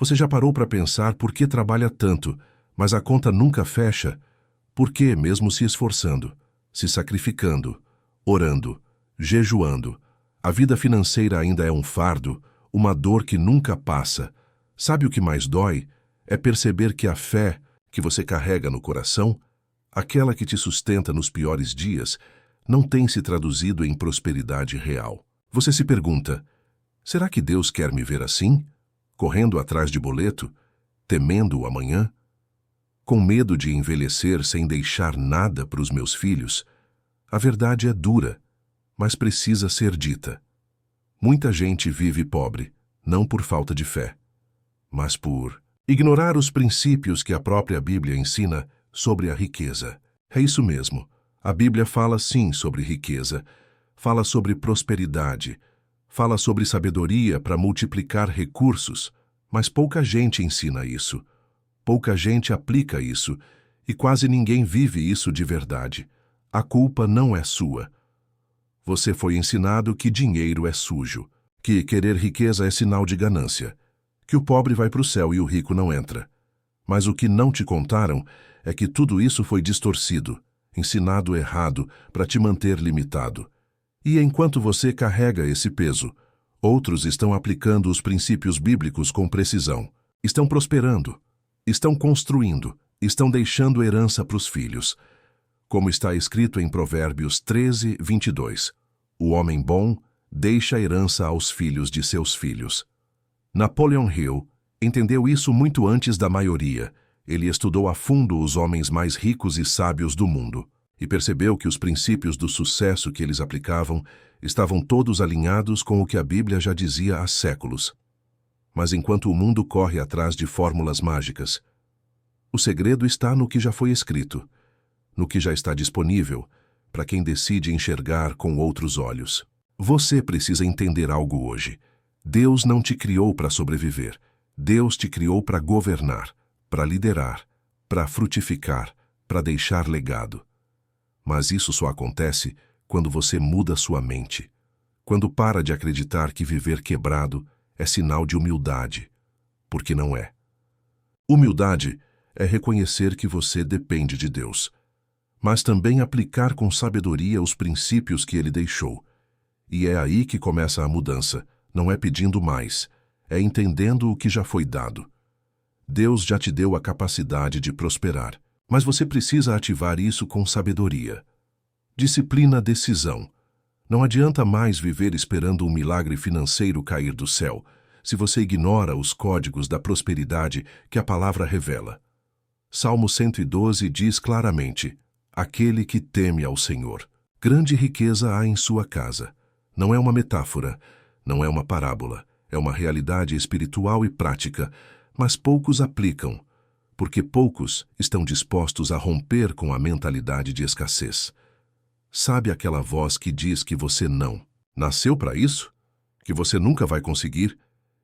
Você já parou para pensar por que trabalha tanto, mas a conta nunca fecha? Por que, mesmo se esforçando, se sacrificando, orando, jejuando, a vida financeira ainda é um fardo, uma dor que nunca passa? Sabe o que mais dói? É perceber que a fé que você carrega no coração, aquela que te sustenta nos piores dias, não tem se traduzido em prosperidade real. Você se pergunta, será que Deus quer me ver assim? Correndo atrás de boleto? Temendo o amanhã? Com medo de envelhecer sem deixar nada para os meus filhos? A verdade é dura, mas precisa ser dita. Muita gente vive pobre, não por falta de fé, mas por ignorar os princípios que a própria Bíblia ensina sobre a riqueza. É isso mesmo. A Bíblia fala sim sobre riqueza, fala sobre prosperidade, fala sobre sabedoria para multiplicar recursos, mas pouca gente ensina isso. Pouca gente aplica isso, e quase ninguém vive isso de verdade. A culpa não é sua. Você foi ensinado que dinheiro é sujo, que querer riqueza é sinal de ganância, que o pobre vai para o céu e o rico não entra. Mas o que não te contaram é que tudo isso foi distorcido, ensinado errado para te manter limitado. E enquanto você carrega esse peso, outros estão aplicando os princípios bíblicos com precisão, estão prosperando, estão construindo, estão deixando herança para os filhos. Como está escrito em Provérbios 13, 22, o homem bom deixa herança aos filhos de seus filhos. Napoleon Hill entendeu isso muito antes da maioria. Ele estudou a fundo os homens mais ricos e sábios do mundo e percebeu que os princípios do sucesso que eles aplicavam estavam todos alinhados com o que a Bíblia já dizia há séculos. Mas enquanto o mundo corre atrás de fórmulas mágicas, o segredo está no que já foi escrito, no que já está disponível, para quem decide enxergar com outros olhos. Você precisa entender algo hoje. Deus não te criou para sobreviver. Deus te criou para governar, para liderar, para frutificar, para deixar legado. Mas isso só acontece quando você muda sua mente, quando para de acreditar que viver quebrado é sinal de humildade, porque não é. Humildade é reconhecer que você depende de Deus, mas também aplicar com sabedoria os princípios que Ele deixou. E é aí que começa a mudança, não é pedindo mais, é entendendo o que já foi dado. Deus já te deu a capacidade de prosperar, mas você precisa ativar isso com sabedoria. Disciplina, decisão. Não adianta mais viver esperando um milagre financeiro cair do céu, se você ignora os códigos da prosperidade que a palavra revela. Salmo 112 diz claramente, aquele que teme ao Senhor. Grande riqueza há em sua casa. Não é uma metáfora, não é uma parábola, é uma realidade espiritual e prática, mas poucos aplicam, porque poucos estão dispostos a romper com a mentalidade de escassez. Sabe aquela voz que diz que você não nasceu para isso? Que você nunca vai conseguir?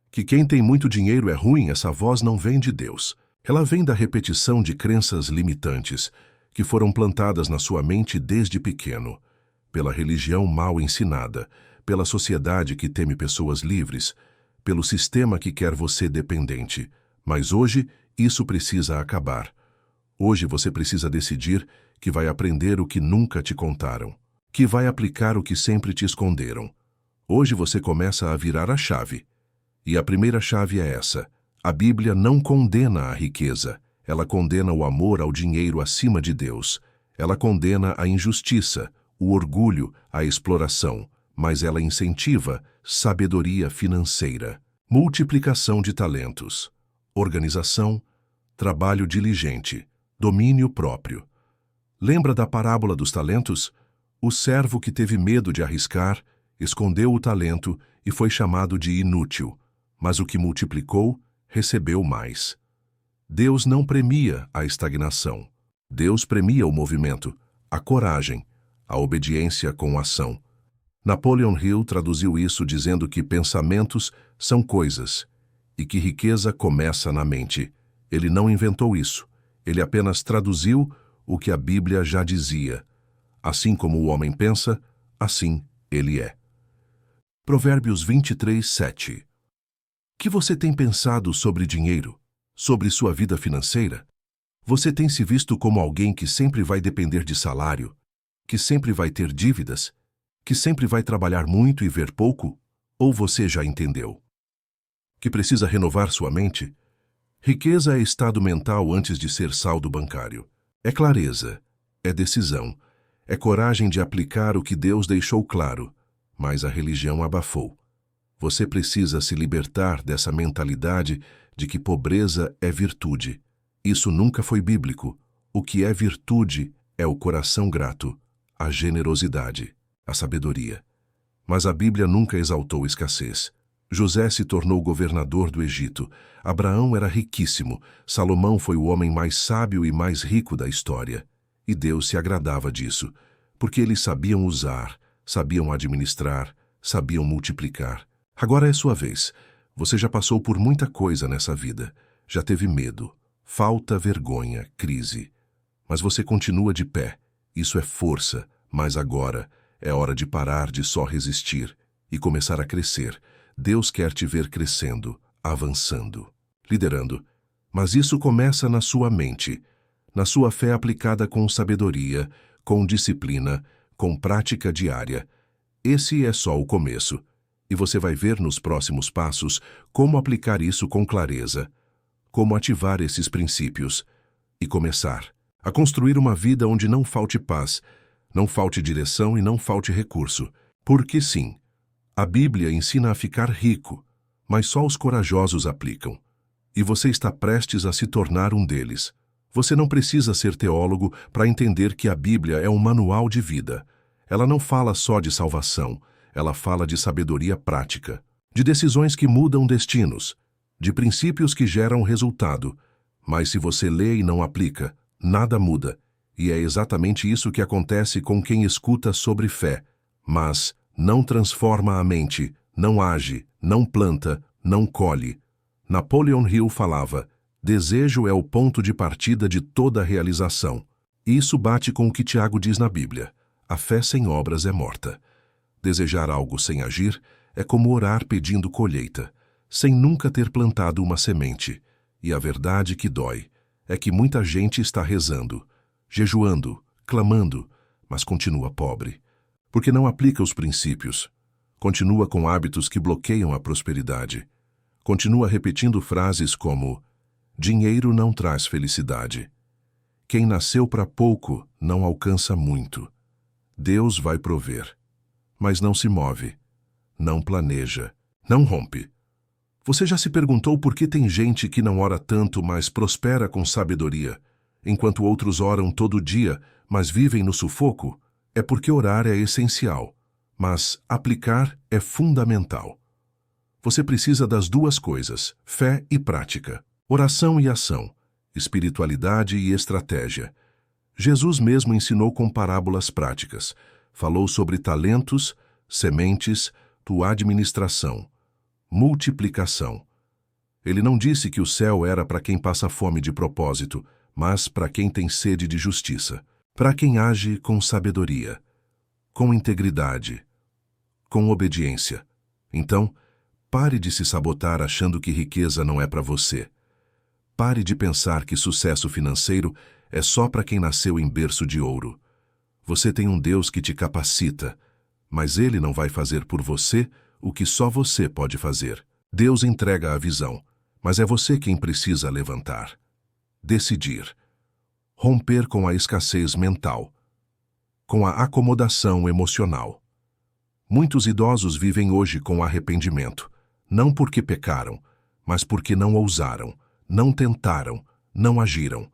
Que quem tem muito dinheiro é ruim? Essa voz não vem de Deus. Ela vem da repetição de crenças limitantes que foram plantadas na sua mente desde pequeno, pela religião mal ensinada, pela sociedade que teme pessoas livres, pelo sistema que quer você dependente. Mas hoje, isso precisa acabar. Hoje você precisa decidir que vai aprender o que nunca te contaram, que vai aplicar o que sempre te esconderam. Hoje você começa a virar a chave. E a primeira chave é essa. A Bíblia não condena a riqueza. Ela condena o amor ao dinheiro acima de Deus. Ela condena a injustiça, o orgulho, a exploração. Mas ela incentiva sabedoria financeira, multiplicação de talentos, organização, trabalho diligente, domínio próprio. Lembra da parábola dos talentos? O servo que teve medo de arriscar, escondeu o talento e foi chamado de inútil, mas o que multiplicou, recebeu mais. Deus não premia a estagnação. Deus premia o movimento, a coragem, a obediência com ação. Napoleon Hill traduziu isso dizendo que pensamentos são coisas e que riqueza começa na mente. Ele não inventou isso, ele apenas traduziu o que a Bíblia já dizia. Assim como o homem pensa, assim ele é. Provérbios 23, 7. Que você tem pensado sobre dinheiro? Sobre sua vida financeira? Você tem se visto como alguém que sempre vai depender de salário? Que sempre vai ter dívidas? Que sempre vai trabalhar muito e ver pouco? Ou você já entendeu que precisa renovar sua mente? Riqueza é estado mental antes de ser saldo bancário. É clareza, é decisão, é coragem de aplicar o que Deus deixou claro, mas a religião abafou. Você precisa se libertar dessa mentalidade de que pobreza é virtude. Isso nunca foi bíblico. O que é virtude é o coração grato, a generosidade, a sabedoria. Mas a Bíblia nunca exaltou escassez. José se tornou governador do Egito. Abraão era riquíssimo. Salomão foi o homem mais sábio e mais rico da história. E Deus se agradava disso, porque eles sabiam usar, sabiam administrar, sabiam multiplicar. Agora é sua vez. Você já passou por muita coisa nessa vida. Já teve medo, falta, vergonha, crise. Mas você continua de pé. Isso é força, mas agora é hora de parar de só resistir e começar a crescer. Deus quer te ver crescendo, avançando, liderando. Mas isso começa na sua mente, na sua fé aplicada com sabedoria, com disciplina, com prática diária. Esse é só o começo. E você vai ver nos próximos passos como aplicar isso com clareza, como ativar esses princípios e começar a construir uma vida onde não falte paz, não falte direção e não falte recurso. Porque sim, a Bíblia ensina a ficar rico, mas só os corajosos aplicam. E você está prestes a se tornar um deles. Você não precisa ser teólogo para entender que a Bíblia é um manual de vida. Ela não fala só de salvação, ela fala de sabedoria prática, de decisões que mudam destinos, de princípios que geram resultado. Mas se você lê e não aplica, nada muda. E é exatamente isso que acontece com quem escuta sobre fé, mas não transforma a mente, não age, não planta, não colhe. Napoleon Hill falava: desejo é o ponto de partida de toda realização. Isso bate com o que Tiago diz na Bíblia: a fé sem obras é morta. Desejar algo sem agir é como orar pedindo colheita, sem nunca ter plantado uma semente. E a verdade que dói é que muita gente está rezando, jejuando, clamando, mas continua pobre, porque não aplica os princípios. Continua com hábitos que bloqueiam a prosperidade. Continua repetindo frases como: dinheiro não traz felicidade. Quem nasceu para pouco não alcança muito. Deus vai prover. Mas não se move, não planeja, não rompe. Você já se perguntou por que tem gente que não ora tanto, mas prospera com sabedoria, enquanto outros oram todo dia, mas vivem no sufoco? É porque orar é essencial, mas aplicar é fundamental. Você precisa das duas coisas, fé e prática, oração e ação, espiritualidade e estratégia. Jesus mesmo ensinou com parábolas práticas. Falou sobre talentos, sementes, tua administração, multiplicação. Ele não disse que o céu era para quem passa fome de propósito, mas para quem tem sede de justiça, para quem age com sabedoria, com integridade, com obediência. Então, pare de se sabotar achando que riqueza não é para você. Pare de pensar que sucesso financeiro é só para quem nasceu em berço de ouro. Você tem um Deus que te capacita, mas Ele não vai fazer por você o que só você pode fazer. Deus entrega a visão, mas é você quem precisa levantar. Decidir. Romper com a escassez mental, com a acomodação emocional. Muitos idosos vivem hoje com arrependimento, não porque pecaram, mas porque não ousaram, não tentaram, não agiram.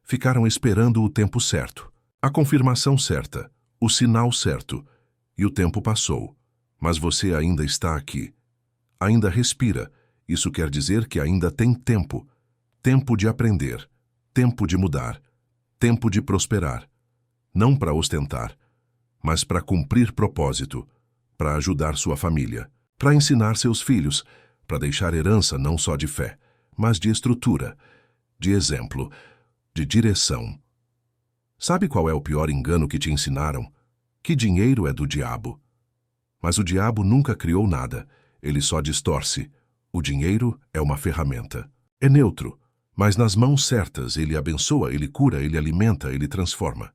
Ficaram esperando o tempo certo, a confirmação certa, o sinal certo, e o tempo passou. Mas você ainda está aqui. Ainda respira. Isso quer dizer que ainda tem tempo. Tempo de aprender, tempo de mudar, tempo de prosperar. Não para ostentar, mas para cumprir propósito, para ajudar sua família, para ensinar seus filhos, para deixar herança não só de fé, mas de estrutura, de exemplo, de direção. Sabe qual é o pior engano que te ensinaram? Que dinheiro é do diabo. Mas o diabo nunca criou nada, ele só distorce. O dinheiro é uma ferramenta. É neutro, mas nas mãos certas ele abençoa, ele cura, ele alimenta, ele transforma.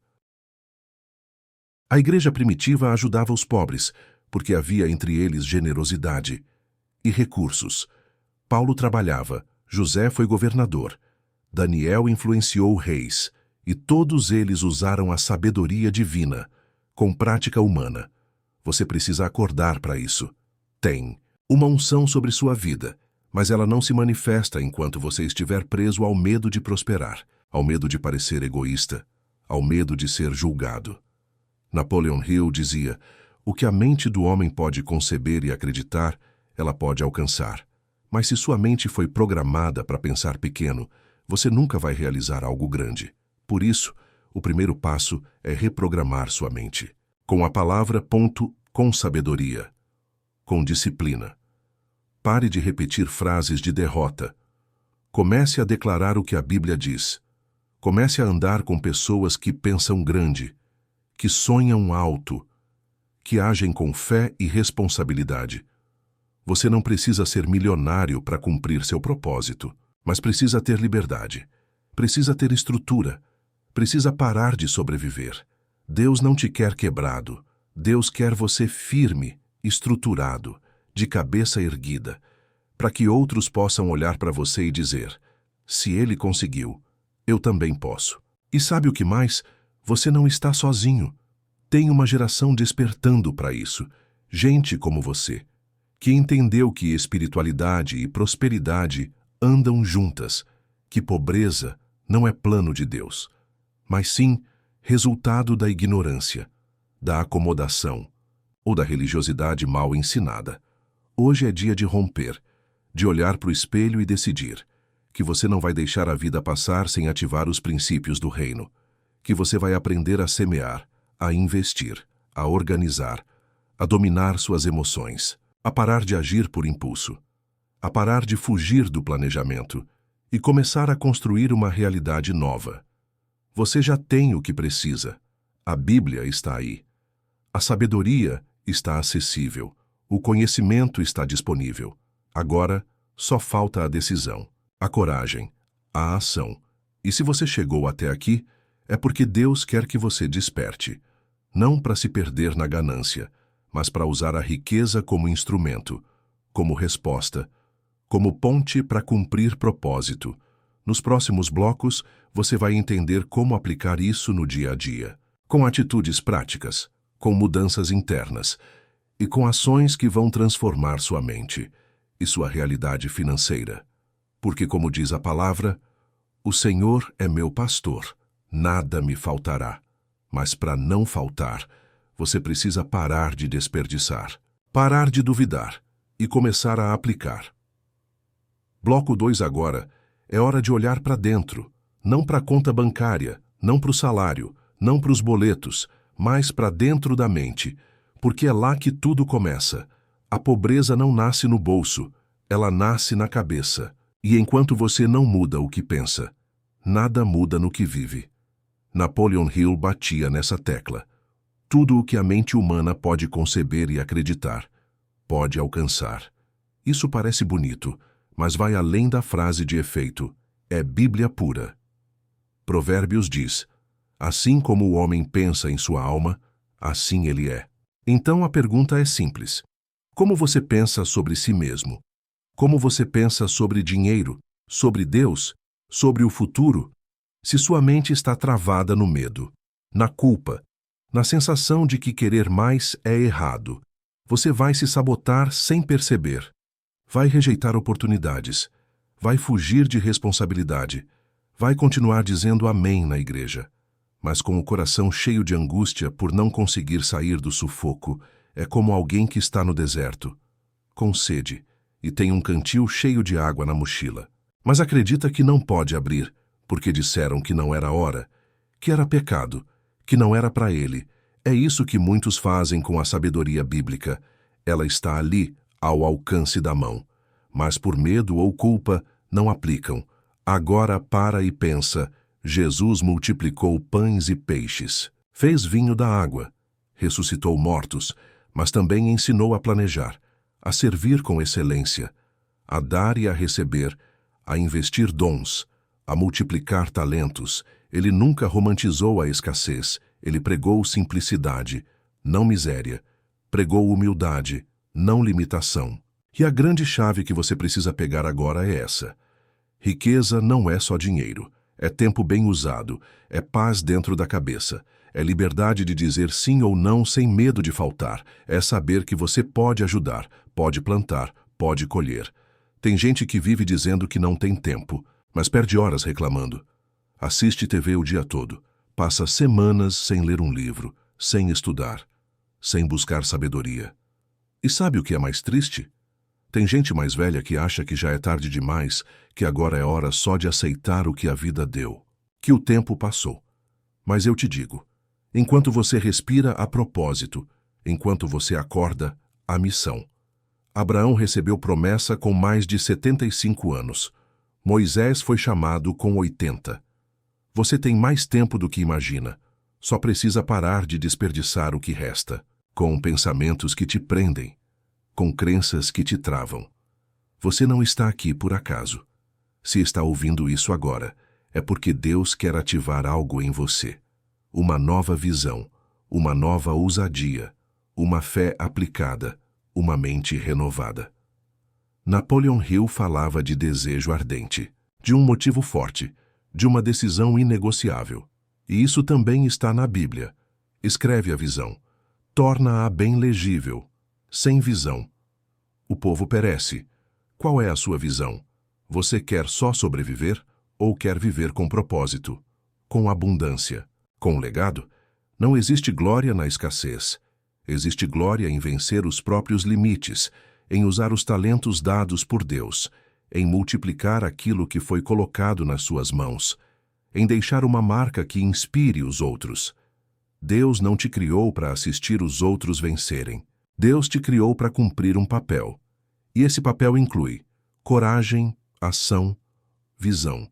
A igreja primitiva ajudava os pobres, porque havia entre eles generosidade e recursos. Paulo trabalhava, José foi governador, Daniel influenciou reis, e todos eles usaram a sabedoria divina, com prática humana. Você precisa acordar para isso. Tem uma unção sobre sua vida, mas ela não se manifesta enquanto você estiver preso ao medo de prosperar, ao medo de parecer egoísta, ao medo de ser julgado. Napoleon Hill dizia: o que a mente do homem pode conceber e acreditar, ela pode alcançar. Mas se sua mente foi programada para pensar pequeno, você nunca vai realizar algo grande. Por isso, o primeiro passo é reprogramar sua mente. Com a palavra, com sabedoria. Com disciplina. Pare de repetir frases de derrota. Comece a declarar o que a Bíblia diz. Comece a andar com pessoas que pensam grande, que sonham alto, que agem com fé e responsabilidade. Você não precisa ser milionário para cumprir seu propósito, mas precisa ter liberdade, precisa ter estrutura, precisa parar de sobreviver. Deus não te quer quebrado, Deus quer você firme, estruturado, de cabeça erguida, para que outros possam olhar para você e dizer: se ele conseguiu, eu também posso. E sabe o que mais? Você não está sozinho. Tem uma geração despertando para isso, gente como você, que entendeu que espiritualidade e prosperidade andam juntas, que pobreza não é plano de Deus, mas sim resultado da ignorância, da acomodação ou da religiosidade mal ensinada. Hoje é dia de romper, de olhar para o espelho e decidir que você não vai deixar a vida passar sem ativar os princípios do reino, que você vai aprender a semear, a investir, a organizar, a dominar suas emoções, a parar de agir por impulso, a parar de fugir do planejamento e começar a construir uma realidade nova. Você já tem o que precisa. A Bíblia está aí. A sabedoria está acessível. O conhecimento está disponível. Agora, só falta a decisão, a coragem, a ação. E se você chegou até aqui, é porque Deus quer que você desperte, não para se perder na ganância, mas para usar a riqueza como instrumento, como resposta, como ponte para cumprir propósito. Nos próximos blocos, você vai entender como aplicar isso no dia a dia, com atitudes práticas, com mudanças internas e com ações que vão transformar sua mente e sua realidade financeira. Porque, como diz a palavra, o Senhor é meu pastor, nada me faltará. Mas para não faltar, você precisa parar de desperdiçar, parar de duvidar e começar a aplicar. Bloco 2 agora é hora de olhar para dentro, não para a conta bancária, não para o salário, não para os boletos, mas para dentro da mente, porque é lá que tudo começa. A pobreza não nasce no bolso, ela nasce na cabeça. E enquanto você não muda o que pensa, nada muda no que vive. Napoleon Hill batia nessa tecla. Tudo o que a mente humana pode conceber e acreditar, pode alcançar. Isso parece bonito, mas vai além da frase de efeito. É Bíblia pura. Provérbios diz: assim como o homem pensa em sua alma, assim ele é. Então a pergunta é simples. Como você pensa sobre si mesmo? Como você pensa sobre dinheiro, sobre Deus, sobre o futuro? Se sua mente está travada no medo, na culpa, na sensação de que querer mais é errado, você vai se sabotar sem perceber. Vai rejeitar oportunidades, vai fugir de responsabilidade, vai continuar dizendo amém na igreja, mas com o coração cheio de angústia por não conseguir sair do sufoco. É como alguém que está no deserto, com sede, e tem um cantil cheio de água na mochila, mas acredita que não pode abrir, porque disseram que não era hora, que era pecado, que não era para ele. É isso que muitos fazem com a sabedoria bíblica. Ela está ali, ao alcance da mão, mas por medo ou culpa não aplicam. Agora para e pensa: Jesus multiplicou pães e peixes, fez vinho da água, ressuscitou mortos, mas também ensinou a planejar, a servir com excelência, a dar e a receber, a investir dons, a multiplicar talentos. Ele nunca romantizou a escassez, ele pregou simplicidade, não miséria, pregou humildade, não limitação. E a grande chave que você precisa pegar agora é essa. Riqueza não é só dinheiro, é tempo bem usado, é paz dentro da cabeça, é liberdade de dizer sim ou não sem medo de faltar, é saber que você pode ajudar, pode plantar, pode colher. Tem gente que vive dizendo que não tem tempo, mas perde horas reclamando. Assiste TV o dia todo, passa semanas sem ler um livro, sem estudar, sem buscar sabedoria. E sabe o que é mais triste? Tem gente mais velha que acha que já é tarde demais, que agora é hora só de aceitar o que a vida deu, que o tempo passou. Mas eu te digo, enquanto você respira, há propósito, enquanto você acorda, há missão. Abraão recebeu promessa com mais de 75 anos. Moisés foi chamado com 80. Você tem mais tempo do que imagina. Só precisa parar de desperdiçar o que resta, com pensamentos que te prendem, com crenças que te travam. Você não está aqui por acaso. Se está ouvindo isso agora, é porque Deus quer ativar algo em você. Uma nova visão, uma nova ousadia, uma fé aplicada, uma mente renovada. Napoleon Hill falava de desejo ardente, de um motivo forte, de uma decisão inegociável. E isso também está na Bíblia. Escreve a visão. Torna-a bem legível. Sem visão, o povo perece. Qual é a sua visão? Você quer só sobreviver ou quer viver com propósito, com abundância, com legado? Não existe glória na escassez. Existe glória em vencer os próprios limites, em usar os talentos dados por Deus, em multiplicar aquilo que foi colocado nas suas mãos, em deixar uma marca que inspire os outros. Deus não te criou para assistir os outros vencerem. Deus te criou para cumprir um papel. E esse papel inclui coragem, ação, visão.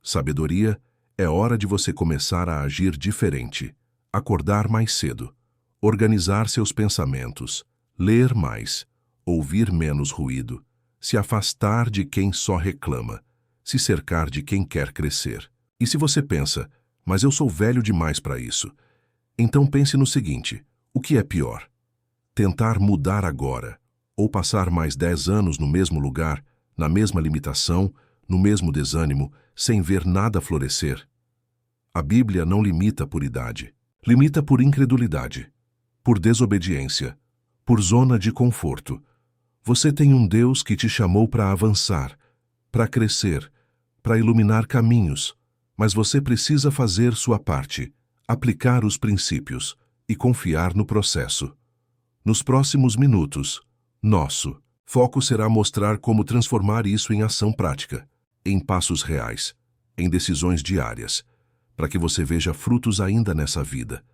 Sabedoria. É hora de você começar a agir diferente, acordar mais cedo, organizar seus pensamentos, ler mais, ouvir menos ruído, se afastar de quem só reclama, se cercar de quem quer crescer. E se você pensa, mas eu sou velho demais para isso, então pense no seguinte: o que é pior? Tentar mudar agora, ou passar mais 10 anos no mesmo lugar, na mesma limitação, no mesmo desânimo, sem ver nada florescer? A Bíblia não limita por idade, limita por incredulidade, por desobediência, por zona de conforto. Você tem um Deus que te chamou para avançar, para crescer, para iluminar caminhos, mas você precisa fazer sua parte, aplicar os princípios e confiar no processo. Nos próximos minutos, nosso foco será mostrar como transformar isso em ação prática, em passos reais, em decisões diárias, para que você veja frutos ainda nessa vida.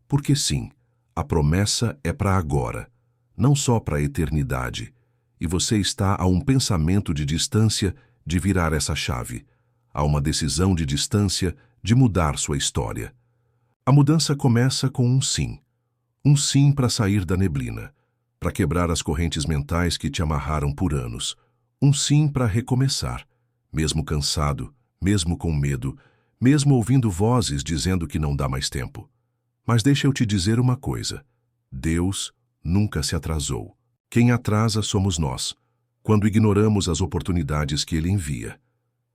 Porque sim, a promessa é para agora, não só para a eternidade, e você está a um pensamento de distância de virar essa chave, a uma decisão de distância de mudar sua história. A mudança começa com um sim para sair da neblina, para quebrar as correntes mentais que te amarraram por anos, um sim para recomeçar, mesmo cansado, mesmo com medo, mesmo ouvindo vozes dizendo que não dá mais tempo. Mas deixa eu te dizer uma coisa: Deus nunca se atrasou. Quem atrasa somos nós, quando ignoramos as oportunidades que Ele envia,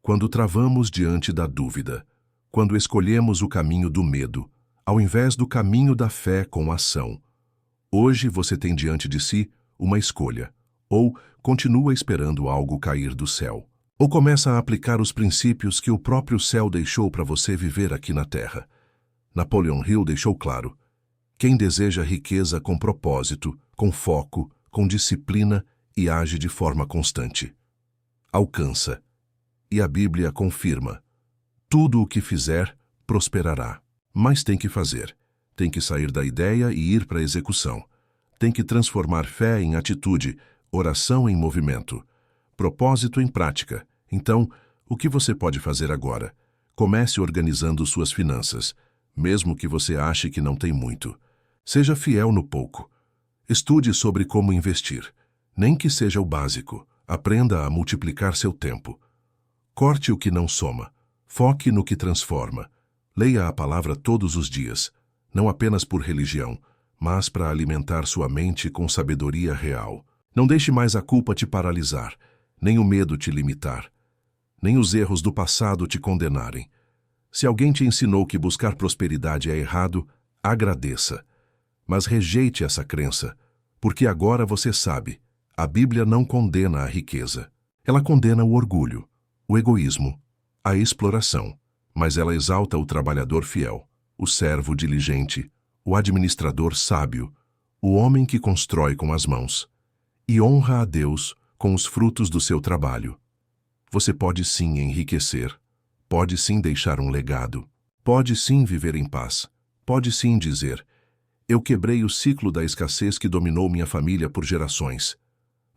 quando travamos diante da dúvida, quando escolhemos o caminho do medo, ao invés do caminho da fé com ação. Hoje você tem diante de si uma escolha: ou continua esperando algo cair do céu, ou começa a aplicar os princípios que o próprio céu deixou para você viver aqui na terra. Napoleon Hill deixou claro: quem deseja riqueza com propósito, com foco, com disciplina e age de forma constante, alcança. E a Bíblia confirma: tudo o que fizer, prosperará. Mas tem que fazer. Tem que sair da ideia e ir para a execução. Tem que transformar fé em atitude, oração em movimento, propósito em prática. Então, o que você pode fazer agora? Comece organizando suas finanças, mesmo que você ache que não tem muito. Seja fiel no pouco. Estude sobre como investir, nem que seja o básico, Aprenda a multiplicar seu tempo. Corte o que não soma. Foque no que transforma. Leia a palavra todos os dias, não apenas por religião, mas para alimentar sua mente com sabedoria real. Não deixe mais a culpa te paralisar, nem o medo te limitar, nem os erros do passado te condenarem. Se alguém te ensinou que buscar prosperidade é errado, agradeça. Mas rejeite essa crença, porque agora você sabe, a Bíblia não condena a riqueza. Ela condena o orgulho, o egoísmo, a exploração, mas ela exalta o trabalhador fiel, o servo diligente, o administrador sábio, o homem que constrói com as mãos, e honra a Deus com os frutos do seu trabalho. Você pode sim enriquecer, pode sim deixar um legado, pode sim viver em paz, pode sim dizer: eu quebrei o ciclo da escassez que dominou minha família por gerações.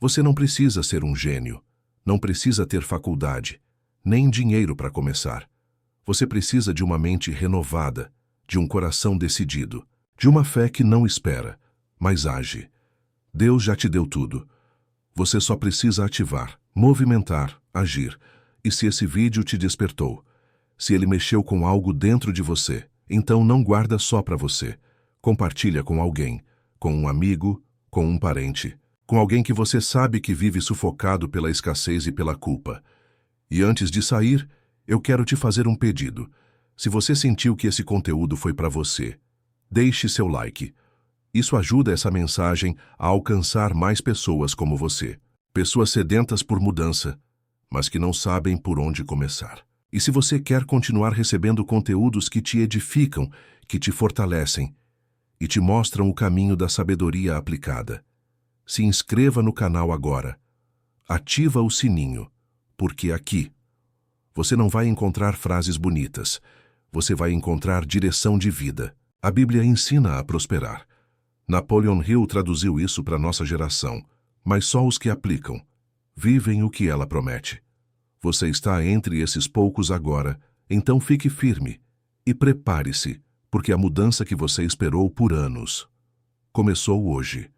Você não precisa ser um gênio, não precisa ter faculdade, nem dinheiro para começar. Você precisa de uma mente renovada, de um coração decidido, de uma fé que não espera, mas age. Deus já te deu tudo. Você só precisa ativar, movimentar, agir. E se esse vídeo te despertou, se ele mexeu com algo dentro de você, então não guarda só para você. Compartilha com alguém, com um amigo, com um parente, com alguém que você sabe que vive sufocado pela escassez e pela culpa. E antes de sair, eu quero te fazer um pedido. Se você sentiu que esse conteúdo foi para você, deixe seu like. Isso ajuda essa mensagem a alcançar mais pessoas como você. Pessoas sedentas por mudança, mas que não sabem por onde começar. E se você quer continuar recebendo conteúdos que te edificam, que te fortalecem e te mostram o caminho da sabedoria aplicada, se inscreva no canal agora. Ativa o sininho, porque aqui você não vai encontrar frases bonitas, você vai encontrar direção de vida. A Bíblia ensina a prosperar. Napoleon Hill traduziu isso para nossa geração, mas só os que aplicam vivem o que ela promete. Você está entre esses poucos agora, então fique firme e prepare-se, porque a mudança que você esperou por anos começou hoje.